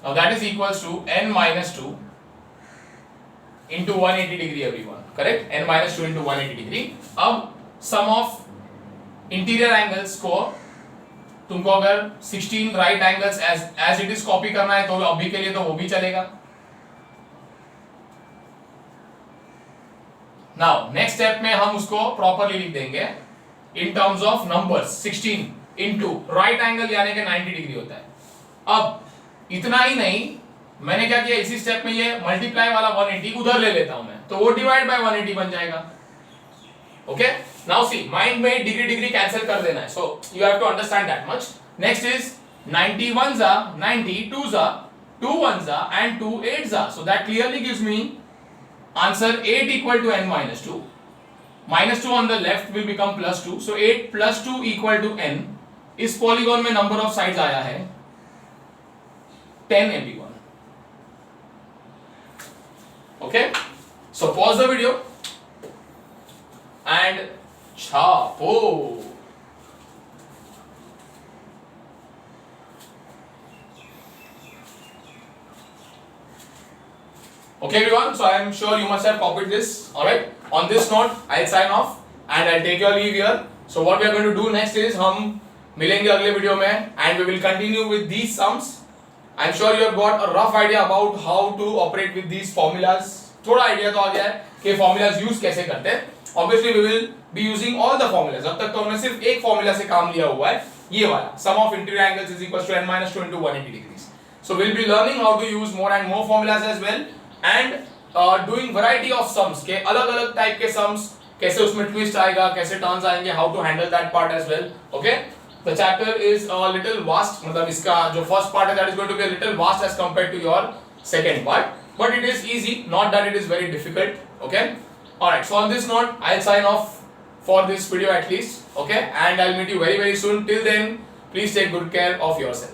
Now that is equals to n minus 2 into 180 degree everyone, correct? n minus 2 into 180 degree। अब सम of interior angles को तुमको अगर 16 right angles as it is copy करना है तो अभी के लिए तो वो भी चलेगा। नाउ नेक्स्ट स्टेप में हम उसको प्रॉपरली लिख देंगे in terms of numbers. 16 into right angle यानी कि 90 डिग्री होता है। अब इतना ही नहीं, मैंने क्या किया, इसी स्टेप में ये मल्टीप्लाई वाला 180 उधर ले लेता हूं मैं, तो वो डिवाइड बाय 180 बन जाएगा। ओके, नाउ सी माइंड में डिग्री डिग्री कैंसिल कर देना है, so you have to understand that much. Next is 91 जा 90, 2 जा 2 1 जा एंड 2 8 जा, so that clearly gives me answer 8 equal to n minus 2, minus 2 on the left will become plus 2, so 8 plus 2 equal to n। इस polygon में number of sides आया है 10 everyone। okay, so pause the video and Chapo. Okay everyone, so I am sure you must have copied this. Alright, on this note I'll sign off and I'll take your leave here. So what we are going to do next is हम मिलेंगे अगले video में and we will continue with these sums. I'm sure you have got a rough idea about how to operate with these formulas. थोड़ा idea तो आ गया है कि formulas use कैसे करते हैं. Obviously we will be using all the formulas. अब तक तो हमने सिर्फ एक formula से काम लिया हुआ है, ये वाला sum of interior angles is equals to n minus 2 into 180 degrees. So we'll be learning how to use more and more formulas as well and doing variety of sums के अलग अलग टाइप के sums कैसे उसमें twist आएगा, कैसे turns आएंगे, how to handle that part as well. Okay. The chapter is a little vast, मतलब इसका जो first part है that is going to be a little vast as compared to your second part, but it is easy, not that it is very difficult. Okay. Alright, so on this note I'll sign off for this video at least. Okay, and I'll meet you very soon. Till then, please take good care of yourself.